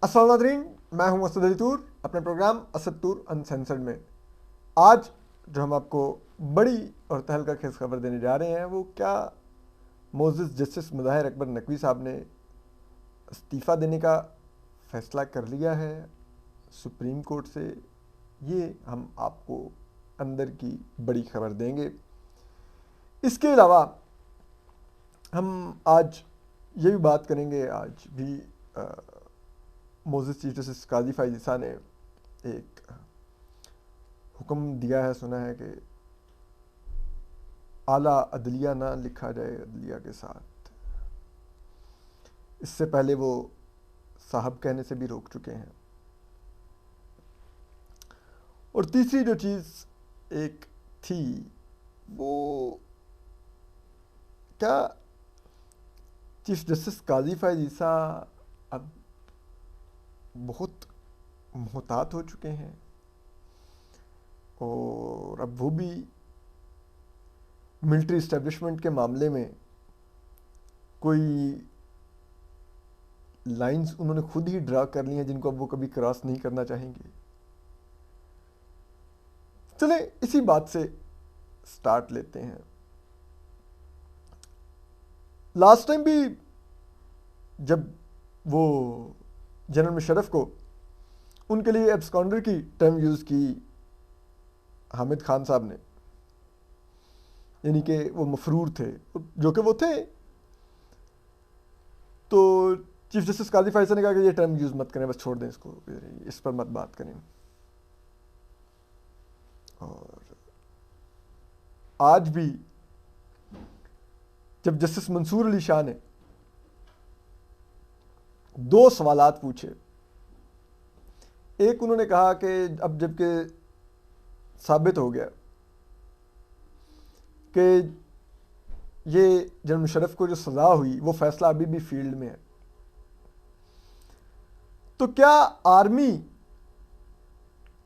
السلام ناظرین، میں ہوں اسد علی طور اپنے پروگرام اسد طور انسینسرڈ میں۔ آج جو ہم آپ کو بڑی اور تہلکہ خیز خبر دینے جا رہے ہیں وہ کیا معزز جسٹس مظاہر اکبر نقوی صاحب نے استعفیٰ دینے کا فیصلہ کر لیا ہے سپریم کورٹ سے، یہ ہم آپ کو اندر کی بڑی خبر دیں گے۔ اس کے علاوہ ہم آج یہ بھی بات کریں گے، آج بھی معزز چیف جسٹس قاضی فائز عیسیٰ نے ایک حکم دیا ہے، سنا ہے کہ اعلیٰ عدلیہ نہ لکھا جائے عدلیہ کے ساتھ۔ اس سے پہلے وہ صاحب کہنے سے بھی روک چکے ہیں۔ اور تیسری جو چیز ایک تھی وہ کیا چیف جسٹس قاضی فائز عیسیٰ اب بہت محتاط ہو چکے ہیں اور اب وہ بھی ملٹری اسٹیبلشمنٹ کے معاملے میں کوئی لائنز انہوں نے خود ہی ڈرا کر لی ہیں جن کو اب وہ کبھی کراس نہیں کرنا چاہیں گے۔ چلیں اسی بات سے سٹارٹ لیتے ہیں۔ لاسٹ ٹائم بھی جب وہ جنرل مشرف کو ان کے لیے ایبسکانڈر کی ٹرم یوز کی حامد خان صاحب نے، یعنی کہ وہ مفرور تھے جو کہ وہ تھے، تو چیف جسٹس قاضی فائز نے کہا کہ یہ ٹرم یوز مت کریں، بس چھوڑ دیں اس کو، اس پر مت بات کریں۔ اور آج بھی جب جسٹس منصور علی شاہ نے دو سوالات پوچھے، ایک انہوں نے کہا کہ اب جب کہ ثابت ہو گیا کہ یہ جنرل مشرف کو جو سزا ہوئی وہ فیصلہ ابھی بھی فیلڈ میں ہے، تو کیا آرمی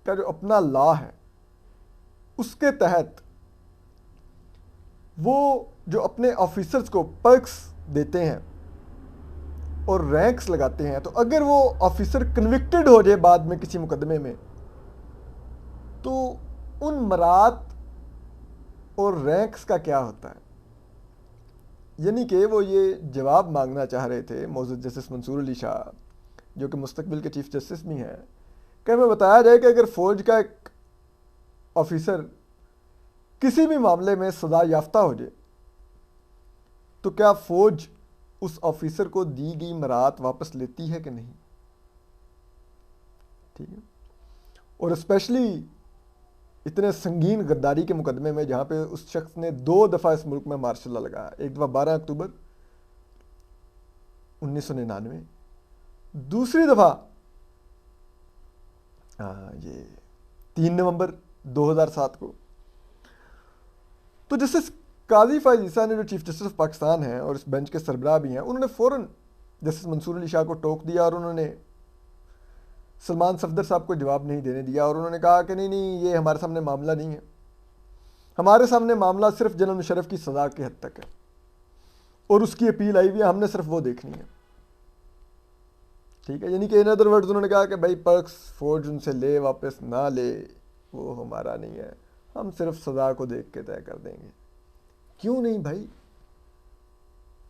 کا جو اپنا لا ہے اس کے تحت وہ جو اپنے آفیسرز کو پرکس دیتے ہیں اور رینکس لگاتے ہیں، تو اگر وہ آفیسر کنوکٹڈ ہو جائے بعد میں کسی مقدمے میں تو ان مرات اور رینکس کا کیا ہوتا ہے؟ یعنی کہ وہ یہ جواب مانگنا چاہ رہے تھے معزز جسٹس منصور علی شاہ جو کہ مستقبل کے چیف جسٹس بھی ہیں، کہ ہمیں بتایا جائے کہ اگر فوج کا ایک آفیسر کسی بھی معاملے میں سزا یافتہ ہو جائے تو کیا فوج اس آفیسر کو دی گئی مرات واپس لیتی ہے کہ نہیں؟ ٹھیک ہے، اور اسپیشلی اتنے سنگین غداری کے مقدمے میں جہاں پہ اس شخص نے 2 دفعہ اس ملک میں مارشل لا لگایا، ایک دفعہ 12 اکتوبر 1999، دوسری دفعہ یہ 3 نومبر 2007 کو۔ تو جسٹس قاضی فائز عیسیٰ نے جو چیف جسٹس آف پاکستان ہیں اور اس بینچ کے سربراہ بھی ہیں، انہوں نے فوراً جسٹس منصور علی شاہ کو ٹوک دیا اور انہوں نے سلمان صفدر صاحب کو جواب نہیں دینے دیا، اور انہوں نے کہا کہ نہیں یہ ہمارے سامنے معاملہ نہیں ہے، ہمارے سامنے معاملہ صرف جنرل مشرف کی سزا کے حد تک ہے اور اس کی اپیل آئی ہوئی ہے، ہم نے صرف وہ دیکھنی ہے۔ ٹھیک ہے، یعنی کہ ان ادر ورڈز انہوں نے کہا کہ بھائی پرکس فوج ان سے لے واپس نہ لے وہ ہمارا نہیں ہے، ہم صرف سزا کو دیکھ کے طے کر دیں گے۔ کیوں نہیں بھائی،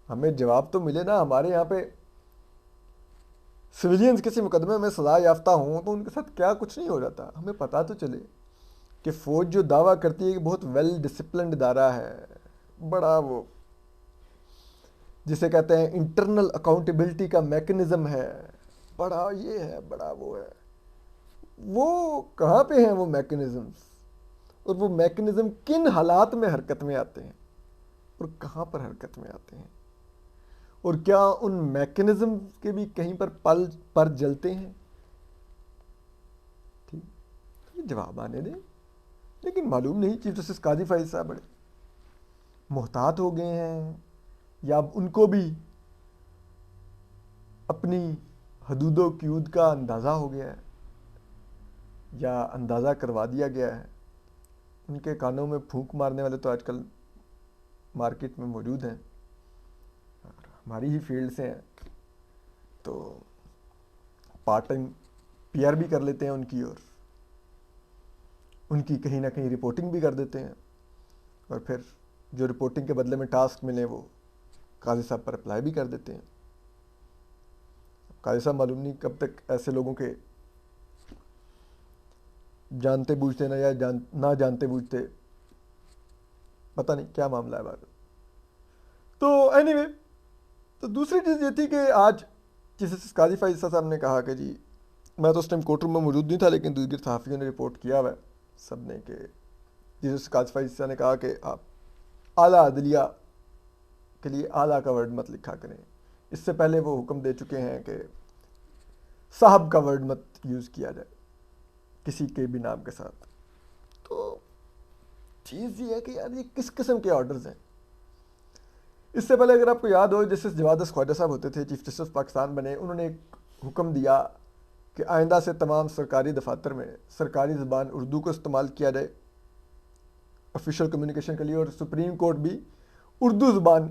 ہمیں جواب تو ملے نا۔ ہمارے یہاں پہ سویلینز کسی مقدمے میں سزا یافتہ ہوں تو ان کے ساتھ کیا کچھ نہیں ہو جاتا، ہمیں پتہ تو چلے کہ فوج جو دعویٰ کرتی ہے کہ بہت ویل ڈسپلنڈ ادارہ ہے، بڑا وہ جسے کہتے ہیں انٹرنل اکاؤنٹیبلٹی کا میکنزم ہے، بڑا یہ ہے، بڑا وہ ہے، وہ کہاں پہ ہیں وہ میکنزمز؟ اور وہ میکنزم کن حالات میں حرکت میں آتے ہیں اور کہاں پر حرکت میں آتے ہیں؟ اور کیا ان میکنزم کے بھی کہیں پر پل پر جلتے ہیں؟ ٹھیک، یہ جواب آنے دیں۔ لیکن معلوم نہیں چیف جسٹس قاضی فائز صاحب بڑے محتاط ہو گئے ہیں، یا اب ان کو بھی اپنی حدود و قیود کا اندازہ ہو گیا ہے یا اندازہ کروا دیا گیا ہے۔ ان کے کانوں میں پھونک مارنے والے تو آج کل مارکیٹ میں موجود ہیں، ہماری ہی فیلڈ سے ہیں، تو پارٹ ٹائم PR بھی کر لیتے ہیں ان کی، اور ان کی کہیں نہ کہیں رپورٹنگ بھی کر دیتے ہیں، اور پھر جو رپورٹنگ کے بدلے میں ٹاسک ملے وہ قاضی صاحب پر اپلائی بھی کر دیتے ہیں۔ قاضی صاحب معلوم نہیں کب تک ایسے لوگوں کے جانتے بوجھتے نہ جانتے بوجھتے، پتہ نہیں کیا معاملہ ہے بات۔ تو اینی وے، تو دوسری چیز یہ تھی کہ آج جیسے قاضی فائز صاحب نے کہا کہ جی، میں تو اس ٹائم کورٹ روم میں موجود نہیں تھا، لیکن دیگر صحافیوں نے رپورٹ کیا ہوا ہے سب نے کہ جیسے قاضی فائز صاحب نے کہا کہ آپ اعلیٰ عدلیہ کے لیے اعلیٰ کا ورڈ مت لکھا کریں۔ اس سے پہلے وہ حکم دے چکے ہیں کہ صاحب کا ورڈ مت یوز کیا جائے کسی کے بھی نام کے ساتھ۔ تو چیز یہ ہے کہ یار یہ کس قسم کے آرڈرز ہیں؟ اس سے پہلے اگر آپ کو یاد ہو، جیسے جواد خواجہ صاحب ہوتے تھے، چیف جسٹس پاکستان بنے، انہوں نے ایک حکم دیا کہ آئندہ سے تمام سرکاری دفاتر میں سرکاری زبان اردو کو استعمال کیا جائے آفیشیل کمیونیکیشن کے لیے، اور سپریم کورٹ بھی اردو زبان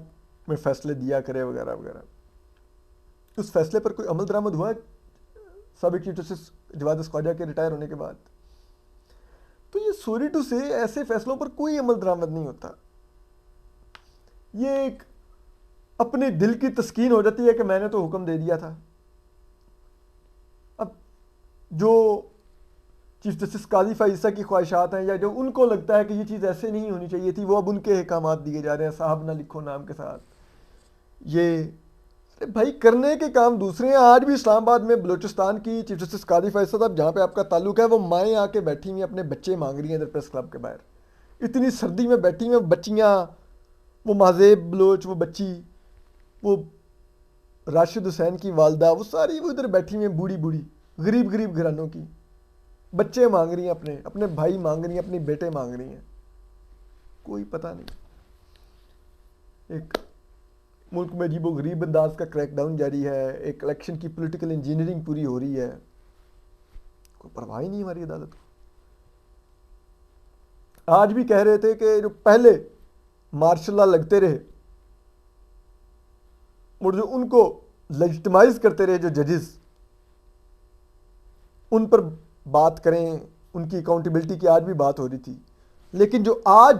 میں فیصلے دیا کرے وغیرہ وغیرہ۔ اس فیصلے پر کوئی عمل درآمد ہوا سابق چیف جسٹس جواد خواجہ کے ریٹائر ہونے کے بعد؟ تو یہ سوری ٹو سے ایسے فیصلوں پر کوئی عمل درآمد نہیں ہوتا۔ یہ ایک اپنے دل کی تسکین ہو جاتی ہے کہ میں نے تو حکم دے دیا تھا۔ اب جو چیف جسٹس قاضی فائزہ کی خواہشات ہیں، یا جو ان کو لگتا ہے کہ یہ چیز ایسے نہیں ہونی چاہیے تھی، وہ اب ان کے احکامات دیے جا رہے ہیں، صاحب نہ لکھو نام کے ساتھ۔ یہ بھائی کرنے کے کام دوسرے ہیں۔ آج بھی اسلام آباد میں بلوچستان کی چیف جسٹس قاضی فائزہ صاحب جہاں پہ آپ کا تعلق ہے، وہ مائیں آ کے بیٹھی ہوئی اپنے بچے مانگ رہی ہیں ادھر پریس کلب کے باہر، اتنی سردی میں بیٹھی ہوئی بچیاں، وہ مہذیب بلوچ، وہ بچی، وہ راشد حسین کی والدہ، وہ ساری وہ ادھر بیٹھی ہوئی ہیں، بوڑھی بوڑھی غریب غریب گھرانوں کی، بچے مانگ رہی ہیں، اپنے بھائی مانگ رہی ہیں، اپنے بیٹے مانگ رہی ہیں، کوئی پتہ نہیں۔ ایک ملک میں عجیب و غریب انداز کا کریک ڈاؤن جاری ہے، ایک الیکشن کی پولیٹیکل انجینئرنگ پوری ہو رہی ہے، کوئی پرواہ ہی نہیں ہماری عدالت کو۔ آج بھی کہہ رہے تھے کہ جو پہلے مارشاء اللہ لگتے رہے اور جو ان کو لیجٹمائز کرتے رہے جو ججز، ان پر بات کریں، ان کی اکاؤنٹیبلٹی کی آج بھی بات ہو رہی تھی، لیکن جو آج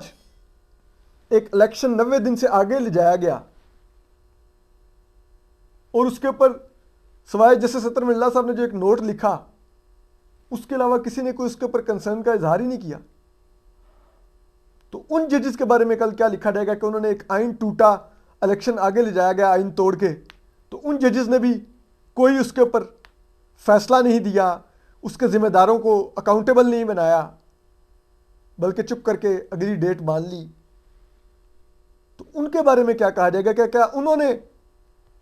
ایک الیکشن 90 دن سے آگے لے جایا گیا اور اس کے اوپر سوائے جسٹس اطہر من اللہ صاحب نے جو ایک نوٹ لکھا، اس کے علاوہ کسی نے کوئی اس کے اوپر کنسرن کا اظہار ہی نہیں کیا۔ تو ان ججز کے بارے میں کل کیا لکھا جائے گا کہ انہوں نے ایک آئین ٹوٹا، الیکشن آگے لے جایا گیا آئین توڑ کے، تو ان ججز نے بھی کوئی اس کے اوپر فیصلہ نہیں دیا، اس کے ذمہ داروں کو اکاؤنٹیبل نہیں بنایا، بلکہ چپ کر کے اگلی ڈیٹ مان لی۔ تو ان کے بارے میں کیا کہا جائے گا کہ کیا انہوں نے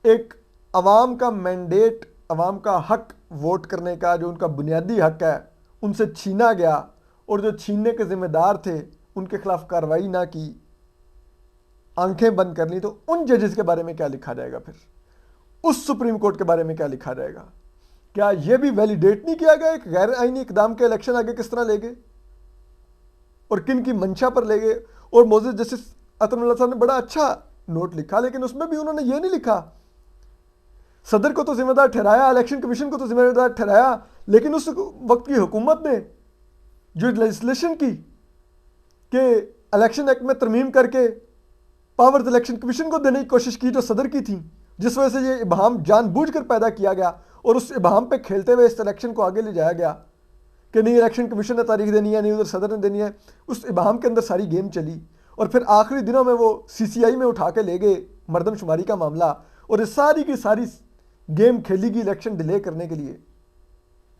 ایک عوام کا مینڈیٹ، عوام کا حق ووٹ کرنے کا جو ان کا بنیادی حق ہے، ان سے چھینا گیا، اور جو چھیننے کے ذمہ دار تھے ان کے خلاف کارروائی نہ کی، آنکھیں بند کر لی؟ تو ان ججز کے بارے میں کیا لکھا جائے گا؟ پھر اس سپریم کورٹ کے بارے میں کیا لکھا جائے گا؟ کیا یہ بھی ویلیڈیٹ نہیں کیا گیا ایک غیر آئینی اقدام کے الیکشن آگے کس طرح لے گئے اور کن کی منشا پر لے گئے؟ اور معزز جسٹس اطہر من اللہ صاحب نے بڑا اچھا نوٹ لکھا، لیکن اس میں بھی انہوں نے یہ نہیں لکھا، صدر کو تو ذمہ دار ٹھہرایا، الیکشن کمیشن کو تو ذمہ دار ٹھہرایا، لیکن اس وقت کی حکومت نے جو لیجسلیشن کی کہ الیکشن ایکٹ میں ترمیم کر کے پاورز الیکشن کمیشن کو دینے کی کوشش کی جو صدر کی تھی، جس وجہ سے یہ ابہام جان بوجھ کر پیدا کیا گیا، اور اس ابہام پہ کھیلتے ہوئے اس الیکشن کو آگے لے جایا گیا کہ نہیں الیکشن کمیشن نے تاریخ دینی ہے، نہیں ادھر صدر نے دینی ہے۔ اس ابہام کے اندر ساری گیم چلی، اور پھر آخری دنوں میں وہ CCI میں اٹھا کے لے گئے مردم شماری کا معاملہ، اور اس ساری کی ساری گیم کھیلی گئی الیکشن ڈیلے کرنے کے لیے۔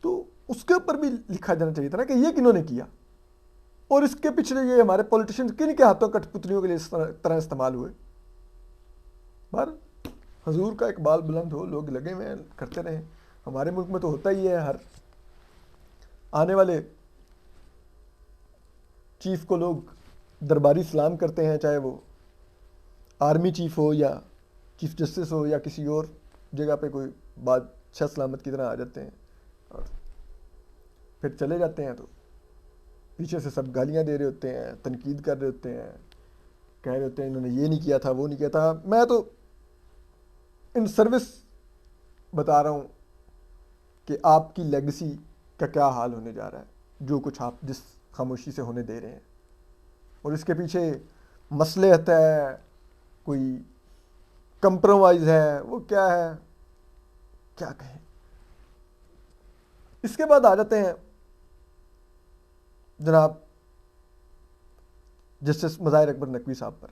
تو اس کے اوپر بھی لکھا جانا چاہیے تھا نا کہ یہ کنہوں نے کیا، اور اس کے پچھلے یہ ہمارے پولیٹیشین کن کے ہاتھوں کٹ پتلیوں کے لیے اس طرح استعمال ہوئے۔ بہر حضور کا اقبال بلند ہو، لوگ لگے ہوئے ہیں کرتے رہیں۔ ہمارے ملک میں تو ہوتا ہی ہے، ہر آنے والے چیف کو لوگ درباری سلام کرتے ہیں، چاہے وہ آرمی چیف ہو یا چیف جسٹس ہو یا کسی اور جگہ پہ کوئی بادشاہ سلامت کی طرح آ جاتے ہیں اور پھر چلے جاتے ہیں، تو پیچھے سے سب گالیاں دے رہے ہوتے ہیں، تنقید کر رہے ہوتے ہیں، کہہ رہے ہوتے ہیں انہوں نے یہ نہیں کیا تھا، وہ نہیں کیا تھا۔ میں تو ان سروس بتا رہا ہوں کہ آپ کی لیگسی کا کیا حال ہونے جا رہا ہے، جو کچھ آپ جس خاموشی سے ہونے دے رہے ہیں، اور اس کے پیچھے مصلحت ہے، کوئی کمپرومائز ہے، وہ کیا ہے، کیا کہیں۔ اس کے بعد آ جاتے ہیں جناب جسٹس مظاہر اکبر نقوی صاحب پر۔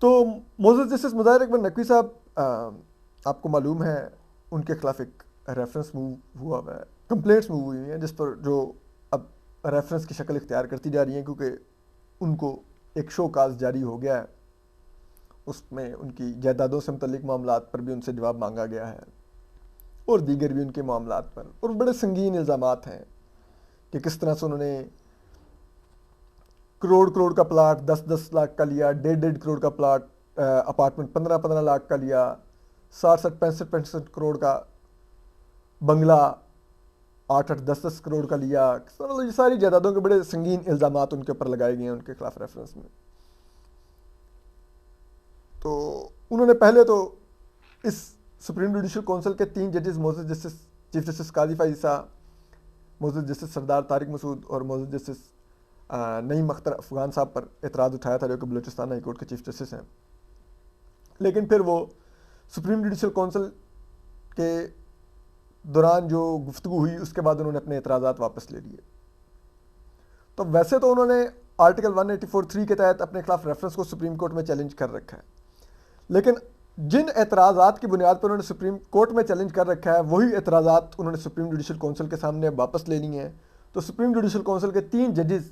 تو معزز جسٹس مظاہر اکبر نقوی صاحب، آپ کو معلوم ہے ان کے خلاف ایک ریفرنس موو ہوا ہوا ہے، کمپلینٹس موو ہوئی ہیں، جس پر جو اب ریفرنس کی شکل اختیار کرتی جا رہی ہیں، کیونکہ ان کو ایک شو کاز جاری ہو گیا ہے، اس میں ان کی جائیدادوں سے متعلق معاملات پر بھی ان سے جواب مانگا گیا ہے، اور دیگر بھی ان کے معاملات پر، اور بڑے سنگین الزامات ہیں کہ کس طرح سے انہوں نے کروڑ کا پلاٹ 10 لاکھ کا لیا، 1.5 کروڑ کا پلاٹ اپارٹمنٹ 15 لاکھ کا لیا، 65 کروڑ کا بنگلہ 8 10 کروڑ کا لیا، یہ ساری جائیدادوں کے بڑے سنگین الزامات ان کے اوپر لگائے گئے ہیں ان کے خلاف ریفرنس میں۔ تو انہوں نے پہلے تو اس سپریم جوڈیشل کونسل کے 3 ججز، معزز جسٹس چیف جسٹس قاضی فائز صاحب، معزز جسٹس سردار طارق مسعود اور معزز جسٹس نعیم اختر افغان صاحب پر اعتراض اٹھایا تھا، جو کہ بلوچستان ہائی کورٹ کے چیف جسٹس ہیں، لیکن پھر وہ سپریم جوڈیشل کونسل کے دوران جو گفتگو ہوئی اس کے بعد انہوں نے اپنے اعتراضات واپس لے لیے۔ تو ویسے تو انہوں نے آرٹیکل 184(3) کے تحت اپنے خلاف ریفرنس کو سپریم کورٹ میں چیلنج کر رکھا ہے، لیکن جن اعتراضات کی بنیاد پر انہوں نے سپریم کورٹ میں چیلنج کر رکھا ہے، وہی اعتراضات انہوں نے سپریم جوڈیشل کونسل کے سامنے واپس لے لی ہیں۔ تو سپریم جوڈیشل کونسل کے 3 ججز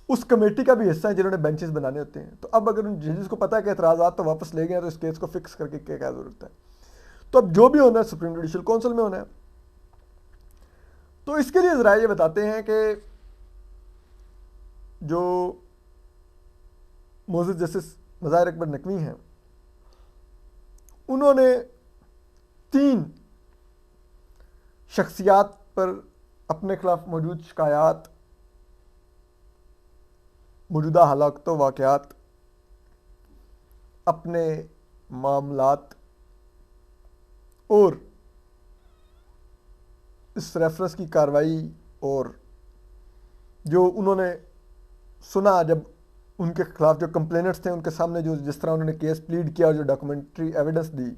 اس کمیٹی کا بھی حصہ ہیں جنہوں نے بینچز بنانے ہوتے ہیں۔ تو اب اگر ان ججز کو پتہ ہے کہ اعتراضات تو واپس لے گئے ہیں، تو اس کیس کو فکس کر کے کیا ضرورت ہے؟ تو اب جو بھی ہونا ہے سپریم جوڈیشل کونسل میں ہونا ہے۔ تو اس کے لیے ذرائع یہ بتاتے ہیں کہ جو معزز جسٹس مظاہر اکبر نقوی ہیں، انہوں نے 3 شخصیات پر اپنے خلاف موجود شکایات، موجودہ حالات و واقعات، اپنے معاملات اور اس ریفرنس کی کارروائی، اور جو انہوں نے سنا جب ان کے خلاف جو کمپلیننٹس تھے ان کے سامنے جو جس طرح انہوں نے کیس پلیڈ کیا اور جو ڈاکومنٹری ایویڈنس دی،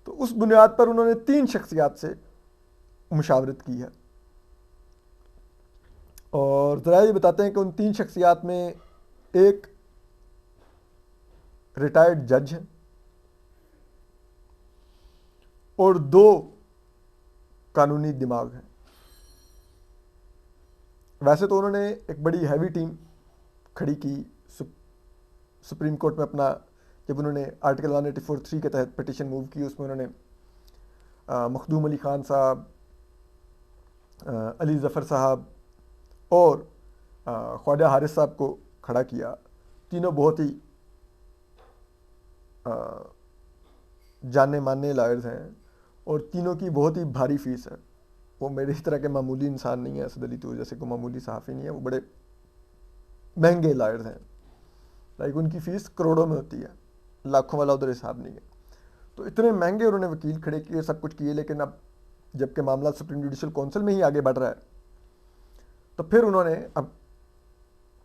تو اس بنیاد پر انہوں نے 3 شخصیات سے مشاورت کی ہے۔ اور ذرائع یہ بتاتے ہیں کہ ان 3 شخصیات میں ایک ریٹائرڈ جج ہیں اور 2 قانونی دماغ ہیں۔ ویسے تو انہوں نے ایک بڑی ہیوی ٹیم کھڑی کی سپریم کورٹ میں، اپنا جب انہوں نے آرٹیکل 184(3) کے تحت پٹیشن موو کی، اس میں انہوں نے مخدوم علی خان صاحب، علی ظفر صاحب اور خواجہ حارث صاحب کو کھڑا کیا۔ تینوں بہت ہی جانے مانے لائرز ہیں، اور تینوں کی بہت ہی بھاری فیس ہے۔ وہ میرے اس طرح کے معمولی انسان نہیں ہے، اسد علی تو جیسے کوئی معمولی صحافی نہیں ہے، وہ بڑے مہنگے لائرز ہیں، لائک ان کی فیس کروڑوں میں ہوتی ہے، لاکھوں والا ادھر حساب نہیں ہے۔ تو اتنے مہنگے انہوں نے وکیل کھڑے کیے، سب کچھ کیے، لیکن اب جب کہ معاملہ سپریم جوڈیشل کونسل میں ہی آگے بڑھ رہا ہے، تو پھر انہوں نے اب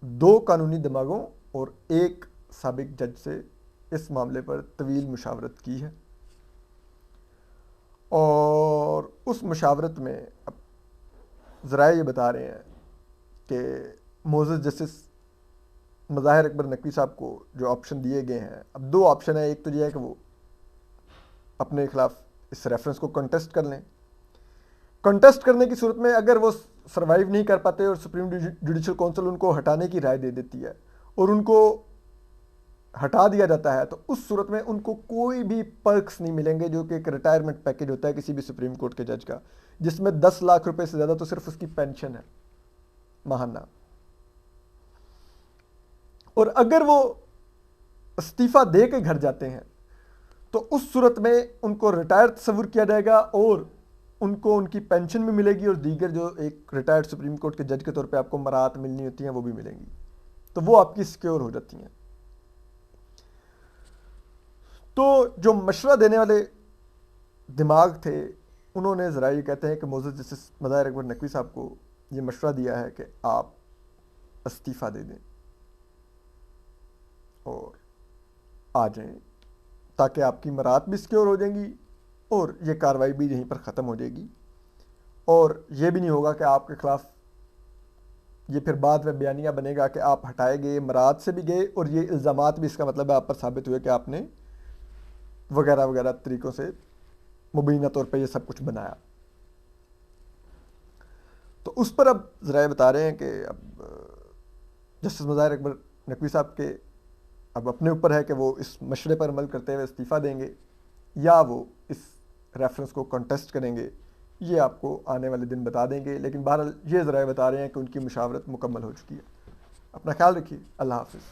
2 قانونی دماغوں اور 1 سابق جج سے اس معاملے پر طویل مشاورت کی ہے، اور اس مشاورت میں اب ذرائع یہ بتا رہے ہیں کہ معزز جسٹس مظاہر اکبر نقوی صاحب کو جو آپشن دیے گئے ہیں، اب 2 آپشن ہیں۔ ایک تو یہ ہے کہ وہ اپنے خلاف اس ریفرنس کو کنٹیسٹ کر لیں۔ کنٹیسٹ کرنے کی صورت میں اگر وہ سروائیو نہیں کر پاتے اور سپریم جوڈیشل کونسل ان کو ہٹانے کی رائے دے دیتی ہے اور ان کو ہٹا دیا جاتا ہے، تو اس صورت میں ان کو کوئی بھی پرکس نہیں ملیں گے، جو کہ ایک ریٹائرمنٹ پیکج ہوتا ہے کسی بھی سپریم کورٹ کے جج کا، جس میں 10 لاکھ روپے سے زیادہ تو صرف اس کی پینشن ہے ماہانہ۔ اور اگر وہ استعفیٰ دے کے گھر جاتے ہیں تو اس صورت میں ان کو ریٹائر تصور کیا جائے گا، اور ان کو ان کی پینشن بھی ملے گی، اور دیگر جو ایک ریٹائرڈ سپریم کورٹ کے جج کے طور پہ آپ کو مراعات ملنی ہوتی ہیں وہ بھی ملیں گی، تو وہ آپ کی سیکیور ہو جاتی ہیں۔ تو جو مشورہ دینے والے دماغ تھے انہوں نے ذرا یہ کہتے ہیں کہ معزز جسٹس مظاہر اکبر نقوی صاحب کو یہ مشورہ دیا ہے کہ آپ استعفیٰ دے دیں اور آ جائیں تاکہ آپ کی مراد بھی سیکیور ہو جائیں گی اور یہ کارروائی بھی یہیں پر ختم ہو جائے گی، اور یہ بھی نہیں ہوگا کہ آپ کے خلاف یہ پھر بعد میں بیانیہ بنے گا کہ آپ ہٹائے گئے، مراد سے بھی گئے اور یہ الزامات بھی اس کا مطلب ہے آپ پر ثابت ہوئے کہ آپ نے وغیرہ وغیرہ طریقوں سے مبینہ طور پہ یہ سب کچھ بنایا۔ تو اس پر اب ذرائع بتا رہے ہیں کہ اب جسٹس مظاہر اکبر نقوی صاحب کے اب اپنے اوپر ہے کہ وہ اس مشورے پر عمل کرتے ہوئے استعفیٰ دیں گے یا وہ اس ریفرنس کو کنٹیسٹ کریں گے، یہ آپ کو آنے والے دن بتا دیں گے، لیکن بہرحال یہ ذرائع بتا رہے ہیں کہ ان کی مشاورت مکمل ہو چکی ہے۔ اپنا خیال رکھیے، اللہ حافظ۔